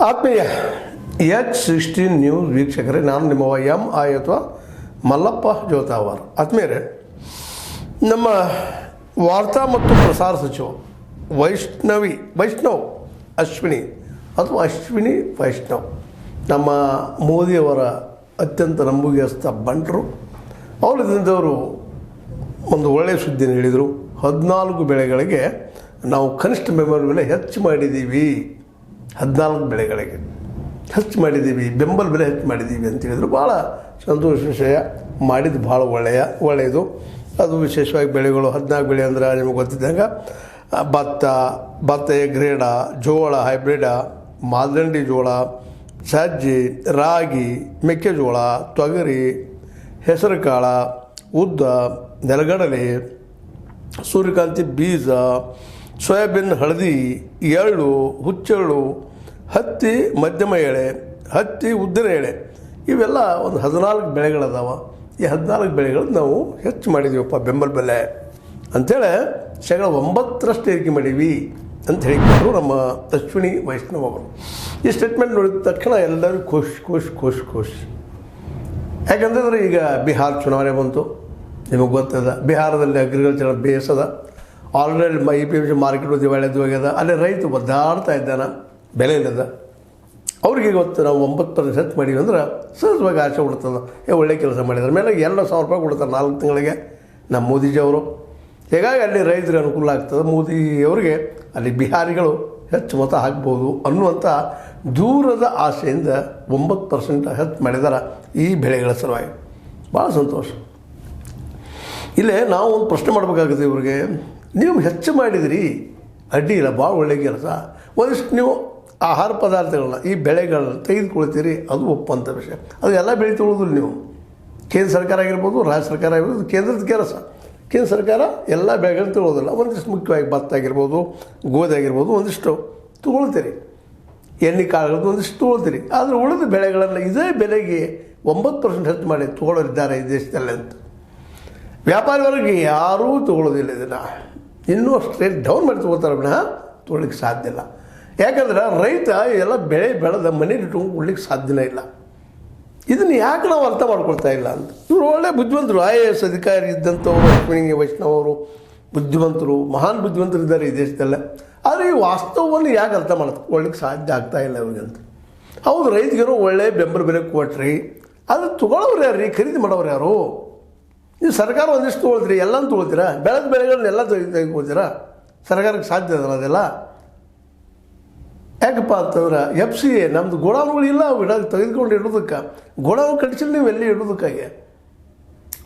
ಆತ್ಮೀಯ H16 news ವೀಕ್ಷಕರೇ, ನಾನು ನಿಮ್ಮ MI ಅಥವಾ ಮಲ್ಲಪ್ಪ ಜೋತಾವರ್. ಆತ್ಮೀಯರೇ, ನಮ್ಮ ವಾರ್ತಾ ಮತ್ತು ಪ್ರಸಾರ ಸಚಿವ ವೈಷ್ಣವ್ ಅಶ್ವಿನಿ ಅಥವಾ ಅಶ್ವಿನಿ ವೈಷ್ಣವ್ ನಮ್ಮ ಮೋದಿಯವರ ಅತ್ಯಂತ ನಂಬುಗೆಸ್ತ ಬಂಟರು. ಅವರದಿಂದವರು ಒಂದು ಒಳ್ಳೆಯ ಸುದ್ದಿಯನ್ನು ಹೇಳಿದರು. 14 ಬೆಳೆಗಳಿಗೆ ನಾವು ಕನಿಷ್ಠ ಬೆಂಬಲ ಬೆಲೆ ಹೆಚ್ಚು ಮಾಡಿದ್ದೀವಿ, 14 ಬೆಳೆಗಳಿಗೆ ಹೆಚ್ಚು ಮಾಡಿದ್ದೀವಿ, ಬೆಂಬಲ ಬೆಲೆ ಹೆಚ್ಚು ಮಾಡಿದ್ದೀವಿ ಅಂತ ಹೇಳಿದರು. ಭಾಳ ಸಂತೋಷ ವಿಷಯ. ಮಾಡಿದ್ದು ಭಾಳ ಒಳ್ಳೆಯದು. ಅದು ವಿಶೇಷವಾಗಿ ಬೆಳೆಗಳು 14 ಬೆಳೆ ಅಂದ್ರೆ ನಿಮಗೆ ಗೊತ್ತಿದ್ದಂಗೆ ಭತ್ತ ಗ್ರೇಡ, ಜೋಳ ಹೈಬ್ರಿಡ, ಮಾಲ್ದಂಡಿ ಜೋಳ, ಸಜ್ಜಿ, ರಾಗಿ, ಮೆಕ್ಕೆಜೋಳ, ತೊಗರಿ, ಹೆಸರು ಕಾಳ, ಉದ್ದ, ನೆಲಗಡಲೆ, ಸೂರ್ಯಕಾಂತಿ ಬೀಜ, ಸೋಯಾಬೀನ್, ಹಳದಿ, ಎಳ್ಳು, ಹುಚ್ಚೆಳ್ಳು, ಹತ್ತಿ ಮಧ್ಯಮ ಎಳೆ, ಹತ್ತಿ ಉದ್ದಿನ ಎಳೆ, ಇವೆಲ್ಲ ಒಂದು 14 ಬೆಳೆಗಳದಾವ. ಈ 14 ಬೆಳೆಗಳು ನಾವು ಹೆಚ್ಚು ಮಾಡಿದ್ದೀವಪ್ಪ ಬೆಂಬಲ ಬೆಲೆ ಅಂಥೇಳಿ 9% ಏರಿಕೆ ಮಾಡೀವಿ ಅಂತ ಹೇಳಿಕೊಟ್ರು ನಮ್ಮ ಅಶ್ವಿನಿ ವೈಷ್ಣವ್ ಅವರು. ಈ ಸ್ಟೇಟ್ಮೆಂಟ್ ನೋಡಿದ ತಕ್ಷಣ ಎಲ್ಲರೂ ಖುಷಿ. ಯಾಕಂತಂದರೆ ಈಗ ಬಿಹಾರ ಚುನಾವಣೆ ಬಂತು, ನಿಮಗೆ ಗೊತ್ತದ. ಬಿಹಾರದಲ್ಲಿ ಅಗ್ರಿಕಲ್ಚರ್ ಬೇಸದ, ಆಲ್ರೆಡಿ APMC ಮಾರ್ಕೆಟ್ ದಿವಾಳಿದ್ದು ಹೋಗ್ಯದ. ಅಲ್ಲಿ ರೈತ ಒದ್ದಾಡ್ತಾ ಇದ್ದಾನೆ, ಬೆಲೆ ಇಲ್ಲದ. ಅವ್ರಿಗೆ ಇವತ್ತು ನಾವು 9% ಹೆಚ್ಚು ಮಾಡೀವಿ ಅಂದ್ರೆ ಸಹಜವಾಗಿ ಆಸೆ ಕೊಡ್ತದೆ, ಒಳ್ಳೆ ಕೆಲಸ ಮಾಡಿದ್ದಾರೆ. ಮೇಲೆ 2,000 ರೂಪಾಯಿ ಕೊಡ್ತಾರೆ 4 ತಿಂಗಳಿಗೆ ನಮ್ಮ ಮೋದಿಜಿಯವರು. ಹೀಗಾಗಿ ಅಲ್ಲಿ ರೈತರಿಗೆ ಅನುಕೂಲ ಆಗ್ತದೆ. ಮೋದಿಯವರಿಗೆ ಅಲ್ಲಿ ಬಿಹಾರಿಗಳು ಹೆಚ್ಚು ಮತ ಹಾಕ್ಬೋದು ಅನ್ನುವಂಥ ದೂರದ ಆಸೆಯಿಂದ 9% ಹೆಚ್ಚು ಮಾಡಿದ್ದಾರೆ ಈ ಬೆಳೆಗಳ ಸಲುವಾಗಿ. ಭಾಳ ಸಂತೋಷ. ಇಲ್ಲೇ ನಾವು ಒಂದು ಪ್ರಶ್ನೆ ಮಾಡಬೇಕಾಗುತ್ತೆ ಇವ್ರಿಗೆ. ನೀವು ಹೆಚ್ಚು ಮಾಡಿದಿರಿ, ಅಡ್ಡಿ ಇಲ್ಲ, ಭಾಳ ಒಳ್ಳೆಯ ಕೆಲಸ. ಒಂದಿಷ್ಟು ನೀವು ಆಹಾರ ಪದಾರ್ಥಗಳನ್ನ, ಈ ಬೆಳೆಗಳನ್ನ ತೆಗೆದುಕೊಳ್ತೀರಿ, ಅದು ಒಪ್ಪಂಥ ವಿಷಯ. ಅದು ಎಲ್ಲ ಬೆಳೆ ತೊಗೊಳ್ಳೋದಿಲ್ಲ ನೀವು. ಕೇಂದ್ರ ಸರ್ಕಾರ ಆಗಿರ್ಬೋದು, ರಾಜ್ಯ ಸರ್ಕಾರ ಆಗಿರ್ಬೋದು, ಕೇಂದ್ರದ ಕೆಲಸ. ಕೇಂದ್ರ ಸರ್ಕಾರ ಎಲ್ಲ ಬೆಳೆಗಳನ್ನ ತೊಗೊಳ್ಳೋದಿಲ್ಲ. ಒಂದಿಷ್ಟು ಮುಖ್ಯವಾಗಿ ಭತ್ತ ಆಗಿರ್ಬೋದು, ಗೋಧಿ ಆಗಿರ್ಬೋದು, ಒಂದಿಷ್ಟು ತೊಗೊಳ್ತೀರಿ. ಎಣ್ಣೆ ಕಾಳುಗಳದ್ದು ಒಂದಿಷ್ಟು ತೊಗೊಳ್ತೀರಿ. ಆದರೆ ಉಳಿದ ಬೆಳೆಗಳನ್ನು ಇದೇ ಬೆಲೆಗೆ 9% ಹೆಚ್ಚು ಮಾಡಿ ತೊಗೊಳ್ಳೋರಿದ್ದಾರೆ ಈ ದೇಶದಲ್ಲಿ ಅಂತ. ವ್ಯಾಪಾರಿ ವರ್ಗ ಯಾರೂ ತೊಗೊಳ್ಳೋದಿಲ್ಲ. ಇದನ್ನು ಇನ್ನೂ ಸ್ಟ್ರೇಟ್ ಡೌನ್ ಮಾಡಿ ತೊಗೊಳ್ತಾರೆ ವಿನಃ ತೊಗೊಳ್ಳಿಕ್ಕೆ ಸಾಧ್ಯ ಇಲ್ಲ. ಯಾಕಂದ್ರೆ ರೈತ ಎಲ್ಲ ಬೆಳೆ ಬೆಳೆದ ಮನೇಲಿ ಇಟ್ಕೊಂಡು ಕೊಡ್ಲಿಕ್ಕೆ ಸಾಧ್ಯನೇ ಇಲ್ಲ. ಇದನ್ನು ಯಾಕೆ ನಾವು ಅರ್ಥ ಮಾಡ್ಕೊಳ್ತಾ ಇಲ್ಲ ಅಂತ. ಇವರು ಒಳ್ಳೆ ಬುದ್ಧಿವಂತರು, IAS ಅಧಿಕಾರಿ ಇದ್ದಂಥವ್ರು ಅಶ್ವಿನಿ ವೈಷ್ಣವ್ ಅವರು ಬುದ್ಧಿವಂತರು, ಮಹಾನ್ ಬುದ್ಧಿವಂತರು ಇದ್ದಾರೆ ಈ ದೇಶದಲ್ಲೇ. ಆದರೆ ಈ ವಾಸ್ತವವನ್ನು ಯಾಕೆ ಅರ್ಥ ಮಾಡ್ಕೊಳ್ಳಿಕ್ಕೆ ಸಾಧ್ಯ ಆಗ್ತಾ ಇಲ್ಲ ಇವ್ರಿಗಂತ. ಹೌದು, ರೈತರಿಗೂ ಒಳ್ಳೆ ಬೆಂಬಲ ಬೆಲೆ ಕೊಟ್ರಿ, ಅದು ತೊಗೊಳೋರು ಯಾರು ರೀ, ಖರೀದಿ ಮಾಡೋರು ಯಾರು? ನೀವು ಸರ್ಕಾರ ಒಂದಿಷ್ಟು ತೊಗೊಳ್ತೀರಿ, ಎಲ್ಲನೂ ತೊಗೊಳ್ತೀರಾ? ಬೆಳೆದ ಬೆಳೆಗಳನ್ನೆಲ್ಲ ತೆಗೆದುಕೊಳ್ತೀರಾ? ಸರ್ಕಾರಕ್ಕೆ ಸಾಧ್ಯ ಅದಲ್ಲ ಅದೆಲ್ಲ. ಯಾಕಪ್ಪ ಅಂತಂದ್ರೆ FCA ನಮ್ಮದು ಗೋಡಾನುಗಳಿಲ್ಲ, ಅವು ತೆಗೆದುಕೊಂಡು ಇಡೋದಕ್ಕೆ. ಗೋಡಾನು ಕಟ್ಟಿಸಿಲ್ಲ ನೀವು ಎಲ್ಲಿ ಇಡೋದಕ್ಕಾಗಿ.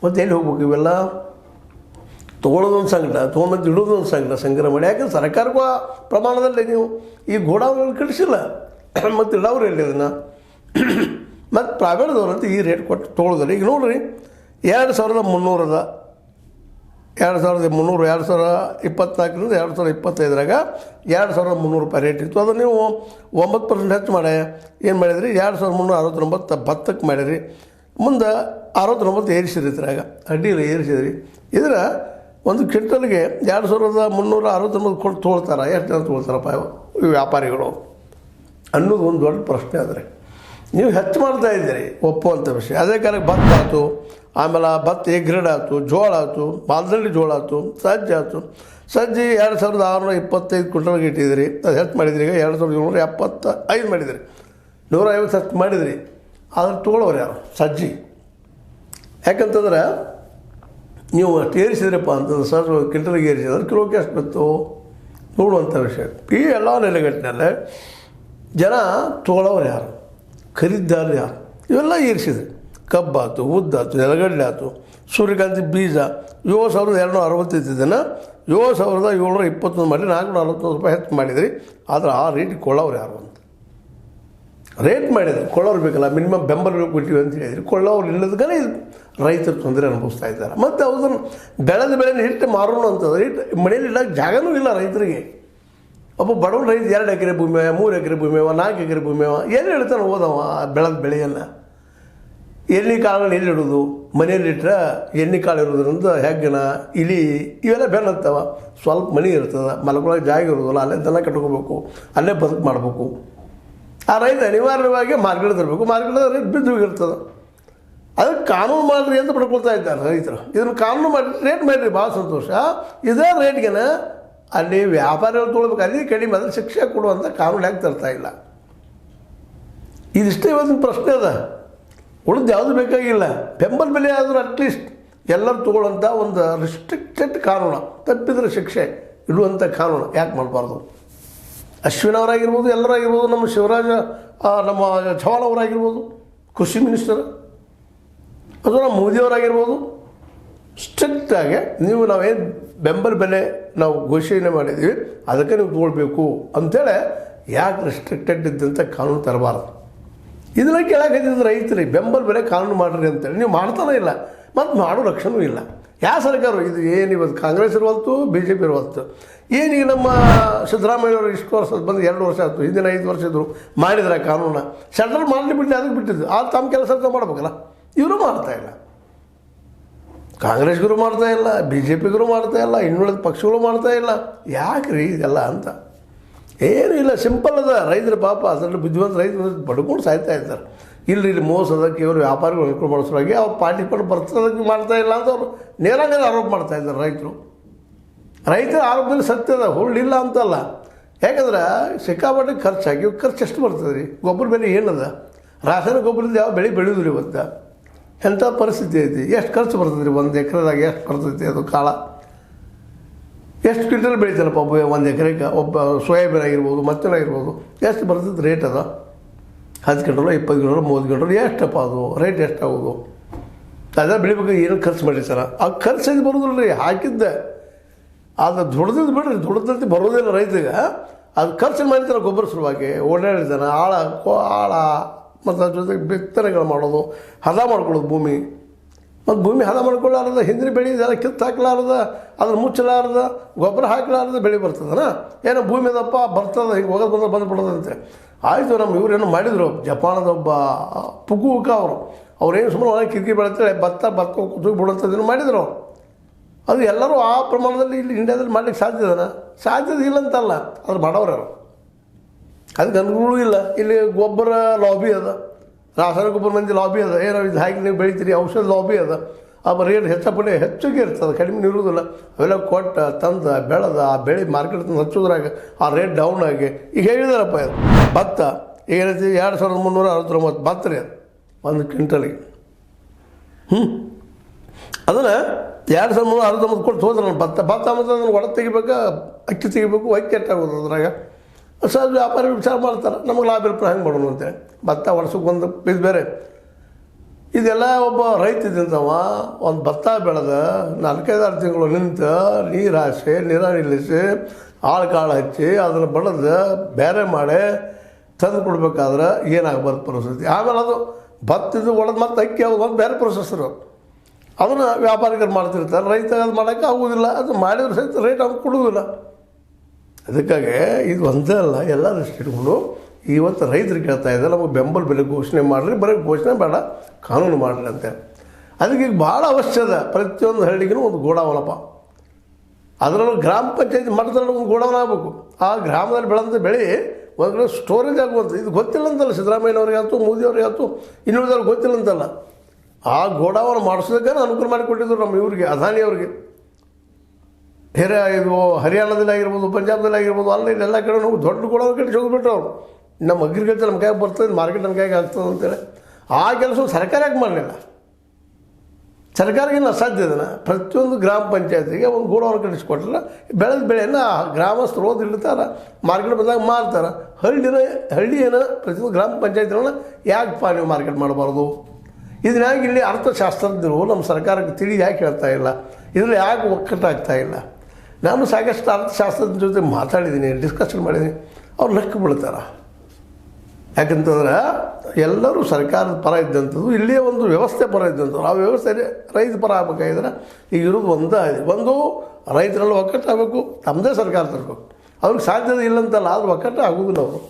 ಮತ್ತು ಎಲ್ಲಿ ಹೋಗ್ಬೇಕು? ಇವೆಲ್ಲ ತೊಗೊಳೋದೊಂದು ಸಂಕಟ, ತೊಗೊಂಡು ಇಡೋದೊಂದು ಸಂಕಟ, ಸಂಗ್ರಹ ಮಾಡಿ. ಯಾಕಂದ್ರೆ ಸರ್ಕಾರಕ್ಕೂ ಪ್ರಮಾಣದಲ್ಲಿ ನೀವು ಈ ಗೋಡಾನುಗಳು ಕಟ್ಟಿಸಿಲ್ಲ, ಮತ್ತು ಇಡೋರು ಎಲ್ಲಿ ಅದನ್ನು? ಮತ್ತು ಪ್ರೈವೇಟ್ದವ್ರಂತ ಈ ರೇಟ್ ಕೊಟ್ಟು ತೊಗೊಳೋದಿಲ್ಲ. ಈಗ ನೋಡಿರಿ, 2,300 ಅದ. 2,300 2024ರಿಂದ 2025 2,300 ರೂಪಾಯಿ ರೇಟ್ ಇತ್ತು. ಅದು ನೀವು 9% ಹೆಚ್ಚು ಮಾಡಿ ಏನು ಮಾಡಿದ್ರಿ? 2,369 ಭತ್ತಕ್ಕೆ ಮಾಡಿರಿ. ಮುಂದೆ 69 ಏರಿಸಿರಿ. ಇದ್ರಾಗ ಅಡ್ಡಿಲ್ಲ, ಏರಿಸಿದ್ರಿ. ಇದರ ಒಂದು ಕ್ವಿಂಟಲ್ಗೆ 2,369 ಕೊಟ್ಟು ತೊಗೊಳ್ತಾರೆ. ಎಷ್ಟು ಜನ ತೊಗೊಳ್ತಾರಪ್ಪ ಈ ವ್ಯಾಪಾರಿಗಳು ಅನ್ನೋದು ಒಂದು ದೊಡ್ಡ ಪ್ರಶ್ನೆ. ಆದರೆ ನೀವು ಹೆಚ್ಚು ಮಾಡ್ತಾ ಇದ್ದೀರಿ, ಒಪ್ಪುವಂಥ ವಿಷಯ. ಅದೇ ಕಾಲಕ್ಕೆ ಭತ್ತ ಆಯ್ತು, ಆಮೇಲೆ ಭತ್ತ ಗ್ರೇಡ್ ಆಯ್ತು, ಜೋಳ ಆಯ್ತು, ಮಾಲ್ದಂಡಿ ಜೋಳ ಆಯ್ತು, ಸಜ್ಜಿ ಆಯ್ತು. ಸಜ್ಜಿ 2,625 ಕ್ವಿಂಟಲ್ಗೆ ಇಟ್ಟಿದ್ದೀರಿ, ಅದು ಹೆಚ್ಚು ಮಾಡಿದ್ರಿ. ಈಗ 2,775 ಮಾಡಿದಿರಿ, 150 ಹೆಚ್ಚು ಮಾಡಿದಿರಿ. ಆದರೆ ತೊಗೊಳೋರು ಯಾರು? ಸಜ್ಜಿ. ಯಾಕಂತಂದ್ರೆ ನೀವು ಅಷ್ಟು ಏರಿಸಿದ್ರಪ್ಪ ಅಂತಂದ್ರೆ ಸಹ ಕ್ವಿಂಟಲ್ಗೆ ಏರಿಸಿದ್ರೆ ಕಿಲೋಕ್ಕೆ ಎಷ್ಟು ಬಿತ್ತು ನೋಡುವಂಥ ವಿಷಯ. ಈ ಎಲ್ಲ ನೆಲೆಗಟ್ಟಿನಲ್ಲೇ ಜನ ತೊಗೊಳೋರು ಯಾರು, ಖರೀದಿದಾರರು ಯಾರು? ಇವೆಲ್ಲ ಏರಿಸಿದ್ರಿ. ಕಬ್ಬಾಯ್ತು, ಉದ್ದಾಯ್ತು, ನೆಲಗಡಲೆ ಆಯ್ತು, ಸೂರ್ಯಕಾಂತಿ ಬೀಜ 7,260 ಇದ್ದಿದ್ದನ್ನು 7,721 ಮಾಡಿ 441 ರೂಪಾಯಿ ಹೆಚ್ಚು ಮಾಡಿದ್ರಿ. ಆದರೆ ಆ ರೇಟಿಗೆ ಕೊಳ್ಳೋರು ಯಾರು ಅಂತ ರೇಟ್ ಮಾಡಿದ್ರು. ಕೊಳ್ಳೋರು ಬೇಕಲ್ಲ, ಮಿನಿಮಮ್ ಬೆಂಬಲ ಕೊಟ್ಟಿವಿ ಅಂತ ಹೇಳಿದ್ರಿ. ಕೊಳ್ಳೋರು ಇಲ್ಲದಕ್ಕೇ ಇದು ರೈತರು ತೊಂದರೆ ಅನುಭವಿಸ್ತಾ ಇದ್ದಾರೆ. ಮತ್ತು ಅದನ್ನು ಬೆಳೆದ ಬೆಳೆನ ಹಿಟ್ಟು ಮಾರೋಣ ಅಂತಂದ್ರೆ ಮನೇಲಿ ಇಡೋಕ್ಕೆ ಜಾಗನೂ ಇಲ್ಲ ರೈತರಿಗೆ. ಒಬ್ಬ ಬಡವನ ರೈತ 2 ಎಕರೆ ಭೂಮಿ, 3 ಎಕರೆ ಭೂಮಿ, 4 ಎಕರೆ ಭೂಮಿ, ಎಲ್ಲಿ ಹೇಳ್ತಾನೆ ಹೋದವ ಬೆಳೆದ ಬೆಳೆಯನ್ನು? ಎಣ್ಣೆ ಕಾಳುಗಳು ಎಲ್ಲಿ ಇಡೋದು? ಮನೆಯಲ್ಲಿಟ್ಟರೆ ಎಣ್ಣೆ ಕಾಳು ಇರೋದ್ರಿಂದ ಹೆಗ್ಗಣ, ಇಲಿ ಇವೆಲ್ಲ ಬೆನ್ನತ್ತವ. ಸ್ವಲ್ಪ ಮನೆ ಇರ್ತದೆ, ಮಲ್ಕೊಳ್ಳೋಕೆ ಜಾಗ ಇರೋದಿಲ್ಲ, ಅಲ್ಲೇ ದನ ಕಟ್ಕೋಬೇಕು, ಅಲ್ಲೇ ಬದುಕು ಮಾಡಬೇಕು. ಆ ರೈತ ಅನಿವಾರ್ಯವಾಗಿ ಮಾರ್ಕೆಟ್ ತರಬೇಕು, ಮಾರ್ಕೆಟ್ ರೇಟ್ ಬಿದ್ದು ಹೋಗಿರ್ತದೆ. ಅದಕ್ಕೆ ಕಾನೂನು ಮಾಡಿರಿ ಅಂತ ಪಡ್ಕೊಳ್ತಾ ಇದ್ದಾರೆ ರೈತರು. ಇದನ್ನು ಕಾನೂನು ಮಾಡಿ ರೇಟ್ ಮಾಡಿರಿ, ಭಾಳ ಸಂತೋಷ. ಇದೇ ರೇಟ್ಗೆನ ಅಲ್ಲಿ ವ್ಯಾಪಾರಿಗಳು ತೊಗೊಳ್ಬೇಕು, ಅಲ್ಲಿ ಕಡಿಮೆ ಅದ್ರ ಶಿಕ್ಷೆ ಕೊಡುವಂಥ ಕಾನೂನು ಯಾಕೆ ತರ್ತಾ ಇಲ್ಲ? ಇದಿಷ್ಟೇ ಇವತ್ತಿನ ಪ್ರಶ್ನೆ ಅದ. ಉಳಿದು ಯಾವುದು ಬೇಕಾಗಿಲ್ಲ. ಬೆಂಬಲ ಬೆಲೆ ಆದರೂ ಅಟ್ಲೀಸ್ಟ್ ಎಲ್ಲರೂ ತೊಗೊಳ್ಳೋಂಥ ಒಂದು ರಿಸ್ಟ್ರಿಕ್ಟೆಡ್ ಕಾನೂನು, ತಪ್ಪಿದ್ರೆ ಶಿಕ್ಷೆ ಇಡುವಂಥ ಕಾನೂನು ಯಾಕೆ ಮಾಡಬಾರ್ದು? ಅಶ್ವಿನ್ ಅವರಾಗಿರ್ಬೋದು, ಎಲ್ಲರಾಗಿರ್ಬೋದು, ನಮ್ಮ ಶಿವರಾಜ ನಮ್ಮ ಚೌಹಾಣ್ ಅವರಾಗಿರ್ಬೋದು, ಕೃಷಿ ಮಿನಿಸ್ಟರ್, ಅದು ನಮ್ಮ ಮೋದಿಯವರಾಗಿರ್ಬೋದು, ಸ್ಟ್ರಿಕ್ಟಾಗಿ ನಾವೇನು ಬೆಂಬಲ ಬೆಲೆ ನಾವು ಘೋಷಣೆ ಮಾಡಿದ್ದೀವಿ ಅದಕ್ಕೆ ನೀವು ತೊಗೊಳ್ಬೇಕು ಅಂಥೇಳಿ ಯಾಕೆ ರಿಸ್ಟ್ರಿಕ್ಟೆಡ್ ಇದ್ದಂಥ ಕಾನೂನು ತರಬಾರ್ದು? ಇದನ್ನ ಕೇಳಾಕತ್ತಿದ್ದು ರೈತರಿಗೆ ಬೆಂಬಲ ಬೆಲೆ ಕಾನೂನು ಮಾಡಿರಿ ಅಂತೇಳಿ. ನೀವು ಮಾಡ್ತಾನೆ ಇಲ್ಲ, ಮತ್ತು ಮಾಡೋ ರಕ್ಷಣೆಯೂ ಇಲ್ಲ. ಯಾವ ಸರ್ಕಾರ ಇದು? ಏನು ಇವತ್ತು ಕಾಂಗ್ರೆಸ್ ಇರುವತ್ತು, ಬಿ ಜೆ ಪಿ ಇರುವತ್ತು. ಏನೀಗ ನಮ್ಮ ಸಿದ್ದರಾಮಯ್ಯವರು ಇಷ್ಟು ವರ್ಷ ಬಂದು 2 ವರ್ಷ ಆಯಿತು, ಹಿಂದಿನ 5 ವರ್ಷ ಇದ್ದರು, ಮಾಡಿದ್ರೆ ಕಾನೂನ ಸೆಂಟ್ರಲ್ ಮಾಡಲಿ ಬಿಟ್ಟು ಅದಕ್ಕೆ ಬಿಟ್ಟಿದ್ದು. ಆ ತಮ್ಮ ಕೆಲಸ ಮಾಡ್ಬೇಕಲ್ಲ, ಇವರು ಮಾಡ್ತಾಯಿಲ್ಲ. ಕಾಂಗ್ರೆಸ್ಗರು ಮಾಡ್ತಾ ಇಲ್ಲ, ಬಿ ಜೆ ಪಿಗರು ಮಾಡ್ತಾ ಇಲ್ಲ, ಇನ್ನುಳಿದ ಪಕ್ಷಗಳು ಮಾಡ್ತಾ ಇಲ್ಲ. ಯಾಕೆ ರೀ ಇದೆಲ್ಲ ಅಂತ? ಏನೂ ಇಲ್ಲ, ಸಿಂಪಲ್ ಅದ. ರೈತರ ಪಾಪ ಅದರಲ್ಲಿ ಬುದ್ಧಿವಂತ ರೈತರು ಪಡ್ಕೊಂಡು ಸಾಯ್ತಾ ಇದ್ದಾರೆ. ಇಲ್ಲಿ ಮೋಸದಕ್ಕೆ ಇವರು ವ್ಯಾಪಾರಿಗಳು ಅನುಕೂಲ ಮಾಡಿಸೋವಾಗಿ ಅವ್ರು ಪಾರ್ಟಿಗಳು ಬರ್ತದಕ್ಕೆ ಮಾಡ್ತಾ ಇಲ್ಲ ಅಂತ ಅವರು ನೇರ ಆರೋಪ ಮಾಡ್ತಾ ಇದ್ದಾರೆ ರೈತರ ಆರೋಪದಲ್ಲಿ ಸತ್ಯದ ಹುಳ್ಳಿಲ್ಲ ಅಂತಲ್ಲ. ಯಾಕಂದ್ರೆ ಸಿಕ್ಕಾಪಟ್ಟೆ ಖರ್ಚಾಗಿ ಖರ್ಚು ಎಷ್ಟು ಬರ್ತದೆ ರೀ? ಗೊಬ್ಬರ ಬೆಲೆ ಏನದ? ರಾಸಾಯನಿಕ ಗೊಬ್ಬರದಿಂದ ಯಾವ ಬೆಳೆ ಬೆಳೆಯೋದು ರೀ ಇವತ್ತು? ಎಂಥ ಪರಿಸ್ಥಿತಿ ಐತಿ? ಎಷ್ಟು ಖರ್ಚು ಬರ್ತದೆ ರೀ? 1 ಎಕರೆದಾಗ ಎಷ್ಟು ಬರ್ತೈತಿ ಅದು ಕಾಳ? ಎಷ್ಟು ಕ್ವಿಂಟಲ್ ಬೆಳಿತಾರಪ್ಪ ಒಂದು ಎಕರೆಗೆ? ಒಬ್ಬ ಸೋಯಾಬೀನ್ ಆಗಿರ್ಬೋದು, ಮತ್ತೊಂದಾಗಿರ್ಬೋದು, ಎಷ್ಟು ಬರ್ತದೆ ರೇಟ್ ಅದ? 10 ಕ್ವಿಂಟಲ್, 20 ಕ್ವಿಂಟಲ್, 30 ಕ್ವಿಂಟಲ್, ಎಷ್ಟಪ್ಪ ಅದು ರೇಟ್? ಎಷ್ಟಾಗೋದು? ಅದೇ ಬೆಳಿಬೇಕು. ಏನು ಖರ್ಚು ಮಾಡಿ ಸರ? ಆ ಖರ್ಚು ಇದು ಬರೋದಿಲ್ಲ ರೀ, ಹಾಕಿದ್ದೆ ಅದು ದುಡ್ದಿದ್ದು ಬಿಡ್ರಿ, ದುಡ್ದಂತೆ ಬರೋದಿಲ್ಲ ರೈತಗೆ. ಅದು ಖರ್ಚು ಮಾಡಿರ್ತಾರೆ ಗೊಬ್ಬರ ಸಲುವಾಗಿ, ಓಡಾಡಿದ್ದಾನೆ ಆಳ ಮತ್ತು ಅದ್ರ ಜೊತೆಗೆ ಬಿತ್ತನೆಗಳು ಮಾಡೋದು, ಹದ ಮಾಡ್ಕೊಳ್ಳೋದು ಭೂಮಿ. ಮತ್ತು ಭೂಮಿ ಹದ ಮಾಡ್ಕೊಳ್ಳಾರ್ದ ಹಿಂದಿನ ಬೆಳೆ ಇದೆಲ್ಲ ಕಿತ್ತು ಹಾಕ್ಲಾರ್ದ, ಅದನ್ನು ಮುಚ್ಚಲಾರ್ದ, ಗೊಬ್ಬರ ಹಾಕ್ಲಾರ್ದ ಬೆಳೆ ಬರ್ತದನ? ಏನೋ ಭೂಮಿ ಅದಪ್ಪ ಬರ್ತದೆ, ಹಿಂಗೆ ಹೋಗೋದು ಬಂದುಬಿಡೋದಂತೆ. ಆಯಿತು, ನಮ್ಮ ಇವರೇನು ಮಾಡಿದರು, ಜಪಾನದ ಒಬ್ಬ ಪುಕುಕ ಅವ್ರೇನು ಸುಮ್ಮನೆ ಒಳಗೆ ಕಿರಿಕಿ ಬೆಳಿತಾರೆ, ಭತ್ತ ಕೂತು ಬಿಡುವಂಥದ್ದನ್ನು ಮಾಡಿದ್ರು ಅವರು. ಅದು ಎಲ್ಲರೂ ಆ ಪ್ರಮಾಣದಲ್ಲಿ ಇಲ್ಲಿ ಇಂಡಿಯಾದಲ್ಲಿ ಮಾಡಲಿಕ್ಕೆ ಸಾಧ್ಯತೆ ಇಲ್ಲ ಅಂತಲ್ಲ, ಅದು ಮಾಡೋರು ಯಾರು? ಅದಕ್ಕೆ ಅನುಕೂಲ ಇಲ್ಲ. ಇಲ್ಲಿ ಗೊಬ್ಬರ ಲಾಬಿ ಅದ, ರಾಸಾಯನಿಕ ಗೊಬ್ಬರ ಮಂದಿ ಲಾಬಿ ಅದ. ಏನೋ ಇದು ಹಾಕಿ ನೀವು ಬೆಳಿತೀರಿ, ಔಷಧ ಲಾಬಿ ಅದ. ಆ ರೇಟ್ ಹೆಚ್ಚಿಗೆ ಇರ್ತದೆ, ಕಡಿಮೆ ಇರುವುದಿಲ್ಲ. ಅವೆಲ್ಲ ಕೊಟ್ಟ ತಂದ ಬೆಳೆದ ಆ ಬೆಳೆ ಮಾರ್ಕೆಟ್ ತಂದು ಹಚ್ಚೋದ್ರಾಗ ಆ ರೇಟ್ ಡೌನ್ ಆಗಿ ಈಗ ಹೇಳಿದಾರಪ್ಪ. ಇದು ಭತ್ತ ಏನೈತಿ 2369 ಭತ್ತ ರೀ, ಅದು 1 ಕ್ವಿಂಟಲಿಗೆ. ಅದನ್ನು 2369 ಕೊಟ್ಟು ಹೋದ್ರೆ ನಾನು ಭತ್ತ ಮತ್ತು ಅದನ್ನು ಒಡ ತೆಗಿಬೇಕು, ಅಕ್ಕಿ ತೆಗಿಬೇಕು, ಅಕ್ಕಿ ಎಟ್ಟಾಗೋದು ಅದ್ರಾಗ. ಸಹ ವ್ಯಾಪಾರಿಗಳು ವಿಚಾರ ಮಾಡ್ತಾರೆ, ನಮಗೆ ಲಾಭ ಇರ್ತಾರೆ, ಹೆಂಗೆ ಮಾಡೋಣ ಅಂತೇಳಿ. ಭತ್ತ ವರ್ಷಕ್ಕೆ ಒಂದು ಇದು ಬೇರೆ. ಇದೆಲ್ಲ ಒಬ್ಬ ರೈತ ಇದ್ದಂಥವ ಒಂದು ಭತ್ತ ಬೆಳೆದ 4-5 ತಿಂಗಳು ನಿಂತು ನೀರು ಹಾಸಿ, ನೀರ ನಿಲ್ಲಿಸಿ, ಕಾಳು ಹಚ್ಚಿ ಅದನ್ನು ಬಡದು ಬೇರೆ ಮಾಡಿ ತಂದು ಕೊಡ್ಬೇಕಾದ್ರೆ ಏನಾಗಬಾರ್ದು ಪರಿಸ್ಥಿತಿ. ಆಮೇಲೆ ಅದು ಭತ್ತದ್ದು ಒಳದು ಮತ್ತು ಅಕ್ಕಿ ಅದು ಒಂದು ಬೇರೆ ಪ್ರೊಸೆಸರು, ಅದನ್ನು ವ್ಯಾಪಾರಿಕರು ಮಾಡ್ತಿರ್ತಾರೆ. ರೈತ ಅದು ಮಾಡೋಕ್ಕೆ ಆಗೋದಿಲ್ಲ, ಅದು ಮಾಡಿದ್ರೆ ಸಹಿತ ರೇಟ್ ಅವ್ರು ಕೊಡುವುದಿಲ್ಲ. ಅದಕ್ಕಾಗಿ ಇದು ಒಂದೇ ಅಲ್ಲ, ಎಲ್ಲ ದೃಷ್ಟಿ ಇಟ್ಕೊಂಡು ಇವತ್ತು ರೈತರು ಕೇಳ್ತಾ ಇದ್ದಾರೆ, ನಮಗೆ ಬೆಂಬಲ ಬೆಲೆ ಘೋಷಣೆ ಮಾಡಿರಿ, ಬರೀ ಘೋಷಣೆ ಬೇಡ, ಕಾನೂನು ಮಾಡಿರಿ ಅಂತ. ಅದಕ್ಕೆ ಈಗ ಭಾಳ ಅವಶ್ಯದ. ಪ್ರತಿಯೊಂದು ಹಳ್ಳಿಗೂ ಒಂದು ಗೋಡಾವನಪ್ಪ, ಅದರಲ್ಲೂ ಗ್ರಾಮ ಪಂಚಾಯತಿ ಮಟ್ಟದಲ್ಲಿ ಒಂದು ಗೋಡಾವನ ಆಗಬೇಕು. ಆ ಗ್ರಾಮದಲ್ಲಿ ಬೆಳೆದಂಥ ಬೆಳೆ ಒಂದು ಕಡೆ ಸ್ಟೋರೇಜ್ ಆಗುವಂಥ. ಇದು ಗೊತ್ತಿಲ್ಲ ಅಂತಲ್ಲ ಸಿದ್ದರಾಮಯ್ಯನವ್ರಿಗೆ ಆಯ್ತು, ಮೋದಿಯವ್ರಿಗೆ ಆಯ್ತು, ಇನ್ನುಳಿದವ್ರಿಗೆ ಗೊತ್ತಿಲ್ಲ ಅಂತಲ್ಲ. ಆ ಗೋಡಾವನ ಮಾಡಿಸೋದಕ್ಕೆ ಅನುಕೂಲ ಮಾಡಿಕೊಟ್ಟಿದ್ರು ನಮ್ಮ ಇವರಿಗೆ, ಅದಾನಿಯವ್ರಿಗೆ. ಇದು ಹರಿಯಾಣದಲ್ಲಿ ಆಗಿರ್ಬೋದು, ಪಂಜಾಬ್ದಲ್ಲಿ ಆಗಿರ್ಬೋದು, ಅಲ್ಲಿ ಎಲ್ಲ ಕಡೆ ನಾವು ದೊಡ್ಡ ಗೋಡಾವನ ಕಟ್ಟಿಸಿ ಹೋಗ್ಬಿಟ್ರು ಅವರು. ನಮ್ಮ ಅಗ್ರಿಕಲ್ಚರ್ ನಮ್ಮ ಕೈಗೆ ಬರ್ತದೆ, ಮಾರ್ಕೆಟ್ ನಮ್ಮ ಕೈಗೆ ಆಗ್ತದೆ ಅಂತೇಳಿ. ಆ ಕೆಲಸ ಸರ್ಕಾರ ಯಾಕೆ ಮಾಡಲಿಲ್ಲ? ಸರ್ಕಾರಗೇನು ಅಸಾಧ್ಯ ಇದನ್ನು. ಪ್ರತಿಯೊಂದು ಗ್ರಾಮ ಪಂಚಾಯತಿಗೆ ಒಂದು ಗೋಡಾವನ ಕಟ್ಟಿಸ್ಕೊಟ್ರೆ ಬೆಳೆದ ಬೆಳೆಯನ್ನು ಗ್ರಾಮಸ್ಥರು ಓದಿರ್ತಾರೆ, ಮಾರ್ಕೆಟ್ ಬಂದಾಗ ಮಾರ್ತಾರೆ. ಹಳ್ಳಿಯನ್ನು ಪ್ರತಿಯೊಂದು ಗ್ರಾಮ ಪಂಚಾಯತಿಗಳನ್ನ ಯಾಕಪ್ಪ ನೀವು ಮಾರ್ಕೆಟ್ ಮಾಡಬಾರ್ದು? ಇದನ್ನಾಗಿ ಇಲ್ಲಿ ಅರ್ಥಶಾಸ್ತ್ರಜ್ಞರು ನಮ್ಮ ಸರ್ಕಾರಕ್ಕೆ ತಿಳಿ ಯಾಕೆ ಹೇಳ್ತಾ ಇಲ್ಲ? ಇದರಲ್ಲಿ ಯಾಕೆ ಒಕ್ಕಟ್ಟಾಗ್ತಾ ಇಲ್ಲ? ನಾನು ಸಾಕಷ್ಟು ಅರ್ಥಶಾಸ್ತ್ರದ ಜೊತೆ ಮಾತಾಡಿದ್ದೀನಿ, ಡಿಸ್ಕಷನ್ ಮಾಡಿದ್ದೀನಿ. ಅವ್ರು ಲೆಕ್ಕ ಬೀಳ್ತಾರೆ. ಯಾಕಂತಂದ್ರೆ ಎಲ್ಲರೂ ಸರ್ಕಾರದ ಪರ ಇದ್ದಂಥದ್ದು, ಇಲ್ಲಿಯೇ ಒಂದು ವ್ಯವಸ್ಥೆ ಪರ ಇದ್ದಂಥದ್ದು. ಆ ವ್ಯವಸ್ಥೆ ರೈತ ಪರ ಆಗಬೇಕಾಗಿದ್ರೆ ಈಗ ಇರೋದು ಒಂದು ರೈತರೆಲ್ಲ ಒಕ್ಕಟ್ಟಾಗಬೇಕು, ತಮ್ಮದೇ ಸರ್ಕಾರ ತರಬೇಕು. ಅವ್ರಿಗೆ ಸಾಧ್ಯತೆ ಇಲ್ಲಂತಲ್ಲ, ಆದರೂ ಒಕ್ಕಟ್ಟ ಆಗೋದಿಲ್ಲ. ಅವರು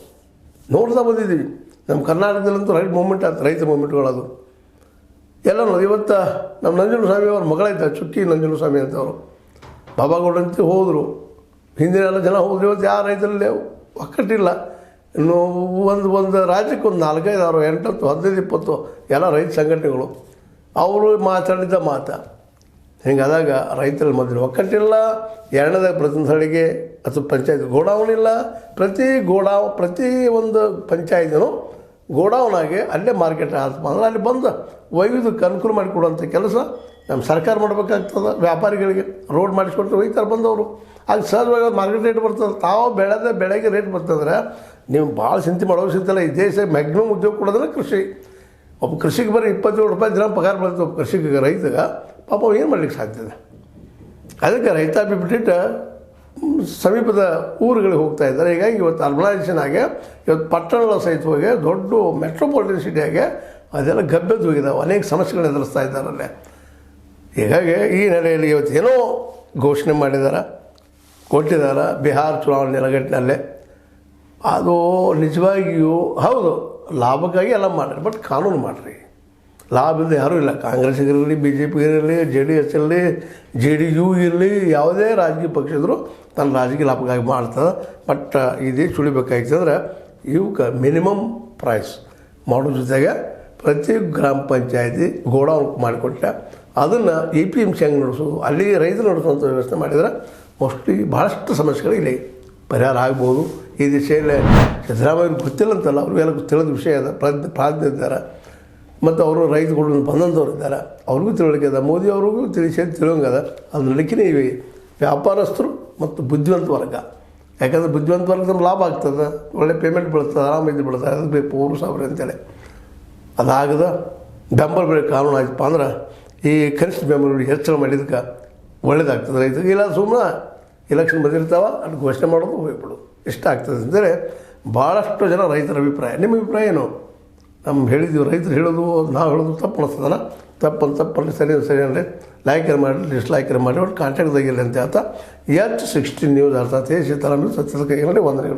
ನೋಡ್ತಾ ಬಂದಿದ್ದೀವಿ. ನಮ್ಮ ಕರ್ನಾಟಕದಲ್ಲಂತೂ ರೈತ ಮೂಮೆಂಟ್ ಆಯ್ತು, ರೈತ ಮೂಮೆಂಟ್ಗಳದು ಎಲ್ಲ ನೋಡಿ. ಇವತ್ತು ನಮ್ಮ ನಂಜನಸ್ವಾಮಿ ಅವ್ರ ಮಗಳೈತೆ, ಚುಕ್ಕಿ ನಂಜನಸ್ವಾಮಿ ಅಂತವರು ಬಾಬಾಗೌಡಂತೆ ಹೋದರು. ಹಿಂದಿನ ಎಲ್ಲ ಜನ ಹೋದ್ರು. ಇವತ್ತು ಯಾವ ರೈತರಲ್ಲಿ ಒಕ್ಕಟ್ಟಿಲ್ಲ. ಇನ್ನು ಒಂದು ರಾಜ್ಯಕ್ಕೆ ಒಂದು 4, 5, 6, 8, 10, 15, 20 ಎಲ್ಲ ರೈತ ಸಂಘಟನೆಗಳು ಅವರು ಮಾತಾಡಿದ ಮಾತು ಹಿಂಗಾದಾಗ ರೈತರ ಮೊದಲು ಒಕ್ಕಟ್ಟಿಲ್ಲ. ಎರಡನೇದಾಗ ಪ್ರತಿ ಸ್ಥಳಿಗೆ ಅಥವಾ ಪಂಚಾಯತ್ ಗೋಡೌನ್ ಇಲ್ಲ. ಪ್ರತಿ ಒಂದು ಪಂಚಾಯತಿನೂ ಗೋಡೌನಾಗೆ ಅಲ್ಲೇ ಮಾರ್ಕೆಟ್ ಆತಪ್ಪ ಅಂದ್ರೆ ಅಲ್ಲಿ ಬಂದು ಒಯ್ಯೋದಕ್ಕೆ ಅನುಕೂಲ ಮಾಡಿಕೊಡುವಂಥ ಕೆಲಸ ನಮ್ಮ ಸರ್ಕಾರ ಮಾಡಬೇಕಾಗ್ತದೆ. ವ್ಯಾಪಾರಿಗಳಿಗೆ ರೋಡ್ ಮಾಡಿಸ್ಕೊಟ್ಟು ಒಯ್ತಾರೆ ಬಂದವರು, ಅಲ್ಲಿ ಸಹಜವಾಗಿ ಮಾರ್ಕೆಟ್ ರೇಟ್ ಬರ್ತದೆ. ತಾವು ಬೆಳೆಗೆ ರೇಟ್ ಬರ್ತಂದ್ರೆ ನೀವು ಭಾಳ ಚಿಂತೆ ಮಾಡೋ ಚಿಂತೆಲ್ಲ. ಈ ದೇಶ ಮ್ಯಾಕ್ಸಿಮಮ್ ಉದ್ಯೋಗ ಕೊಡೋದ್ರೆ ಕೃಷಿ. ಒಬ್ಬ ಕೃಷಿಗೆ ಬರೀ 27 ರೂಪಾಯಿ ದಿನ ಪಗಾರ ಬರ್ತದೆ ಒಬ್ಬ ಕೃಷಿಗೆ. ರೈತಗೆ ಪಾಪ ಏನು ಮಾಡ್ಲಿಕ್ಕೆ ಸಾಧ್ಯತೆ. ಅದಕ್ಕೆ ರೈತಾಪಿ ಬಿಟ್ಟಿಟ್ಟು ಸಮೀಪದ ಊರುಗಳಿಗೆ ಹೋಗ್ತಾ ಇದ್ದಾರೆ. ಹೀಗಾಗಿ ಇವತ್ತು ಅರ್ಬನೈಸೇಷನ್ ಆಗಿ ಇವತ್ತು ಪಟ್ಟಣಗಳ ಸಹಿತವಾಗಿ ದೊಡ್ಡ ಮೆಟ್ರೋಪಾಲಿಟನ್ ಸಿಟಿಯಾಗೆ ಅದೆಲ್ಲ ಗಬ್ಬೆದ್ದು ಹೋಗಿದ್ದಾವೆ. ಅನೇಕ ಸಮಸ್ಯೆಗಳು ಎದುರಿಸ್ತಾ ಇದ್ದಾರಲ್ಲೇ. ಹೀಗಾಗಿ ಈ ನೆಲೆಯಲ್ಲಿ ಇವತ್ತು ಏನೋ ಘೋಷಣೆ ಕೊಟ್ಟಿದ್ದಾರೆ ಬಿಹಾರ ಚುನಾವಣೆ ನೆಲಗಟ್ಟಿನಲ್ಲೇ. ಅದು ನಿಜವಾಗಿಯೂ ಹೌದು, ಲಾಭಕ್ಕಾಗಿ ಎಲ್ಲ ಮಾಡಿರಿ, ಬಟ್ ಕಾನೂನು ಮಾಡಿರಿ. ಲಾಭದಿಂದ ಯಾರೂ ಇಲ್ಲ. ಕಾಂಗ್ರೆಸ್ಸಿಗಿರಲಿ, BJP ಇರಲಿ, JDS ಇರಲಿ, JDU ಇರಲಿ, ಯಾವುದೇ ರಾಜಕೀಯ ಪಕ್ಷ ಇದ್ದರೂ ತನ್ನ ರಾಜಕೀಯ ಲಾಭಕ್ಕಾಗಿ ಮಾಡ್ತದೆ. ಬಟ್ ಈ ದೇಶ ಉಳಿಬೇಕಾಯ್ತಂದ್ರೆ ಇವಕ್ಕೆ ಮಿನಿಮಮ್ ಪ್ರೈಸ್ ಮಾಡೋ ಜೊತೆಗೆ ಪ್ರತಿ ಗ್ರಾಮ ಪಂಚಾಯತಿ ಗೋಡೌನ್ ಮಾಡಿಕೊಟ್ಟೆ ಅದನ್ನು APMC ಹೆಂಗೆ ನಡೆಸೋದು, ಅಲ್ಲಿ ರೈತರು ನಡೆಸುವಂಥ ವ್ಯವಸ್ಥೆ ಮಾಡಿದರೆ ಮೋಸ್ಟ್ಲಿ ಭಾಳಷ್ಟು ಸಮಸ್ಯೆಗಳು ಇಲ್ಲಿ ಪರಿಹಾರ ಆಗ್ಬೋದು. ಈ ದಿಶೆಯಲ್ಲೇ ಸಿದ್ದರಾಮಯ್ಯವ್ರಿಗೆ ಗೊತ್ತಿಲ್ಲ ಅಂತಲ್ಲ, ಅವ್ರಿಗೆಲ್ಲ ತಿಳಿದ ವಿಷಯ ಅದ, ಪ್ರಾಜ್ಞೆ ಇದ್ದಾರೆ. ಮತ್ತು ಅವರು ರೈತಗಳು ಬಂದಂಥವ್ರು ಇದ್ದಾರೆ, ಅವ್ರಿಗೂ ತಿಳುವಳಿಕೆ ಅದ. ಮೋದಿ ಅವ್ರಿಗೂ ತಿಳಿಯೋಂಗದ. ಅದು ನಡಕಿನೇ ಇವೆ ವ್ಯಾಪಾರಸ್ಥರು ಮತ್ತು ಬುದ್ಧಿವಂತ ವರ್ಗ. ಯಾಕಂದರೆ ಬುದ್ಧಿವಂತ ವರ್ಗ ನಮ್ಗೆ ಲಾಭ ಆಗ್ತದೆ, ಒಳ್ಳೆ ಪೇಮೆಂಟ್ ಬೀಳ್ತದೆ, ಆರಾಮಿದ್ದು ಬೀಳ್ತದೆ. ಅದಕ್ಕೆ ಬೇಕು 3,000 ಅಂತೇಳಿ. ಅದಾಗದ ಬೆಂಬಲ ಬೆಲೆ ಕಾನೂನು ಆಯ್ತಪ್ಪ ಅಂದ್ರೆ ಈ ಕನಿಷ್ಠ ಬೆಂಬಲ ಹೆಚ್ಚಳ ಮಾಡಿದಕ್ಕೆ ಒಳ್ಳೇದಾಗ್ತದೆ ರೈತರಿಗೆ. ಇಲ್ಲ ಸುಮ್ಮನೆ ಎಲೆಕ್ಷನ್ ಬಂದಿರ್ತಾವೆ ಅದು ಘೋಷಣೆ ಮಾಡೋದು ಹೋಗ್ಬಿಡು ಇಷ್ಟ ಆಗ್ತದೆ ಅಂತೇಳಿ ಭಾಳಷ್ಟು ಜನ ರೈತರ ಅಭಿಪ್ರಾಯ. ನಿಮ್ಮ ಅಭಿಪ್ರಾಯ ಏನು? ನಮ್ಮ ಹೇಳಿದ್ದೀವಿ ರೈತರು ಹೇಳೋದು ನಾವು ಹೇಳೋದು ತಪ್ಪು ಅನಿಸ್ತದಲ್ಲ. ತಪ್ಪಲ್ಲಿ ಸರಿ ಅಂದರೆ ಲೈಕರ್ ಮಾಡಿ, ಡಿಸ್ಲೈಕರ್ ಮಾಡಿ, ಒಟ್ಟು ಕಾಂಟ್ಯಾಕ್ಟ್ದಾಗಿಲ್ಲ ಅಂತ ಹೇಳ್ತಾ H16 ನ್ಯೂಸ್ ಅರ್ಥಾತ್ ಸೀತಾರಾಮ್ ಸತ್ಯದ ಕೈಯಲ್ಲಿ ವಂದನೆಗಳು.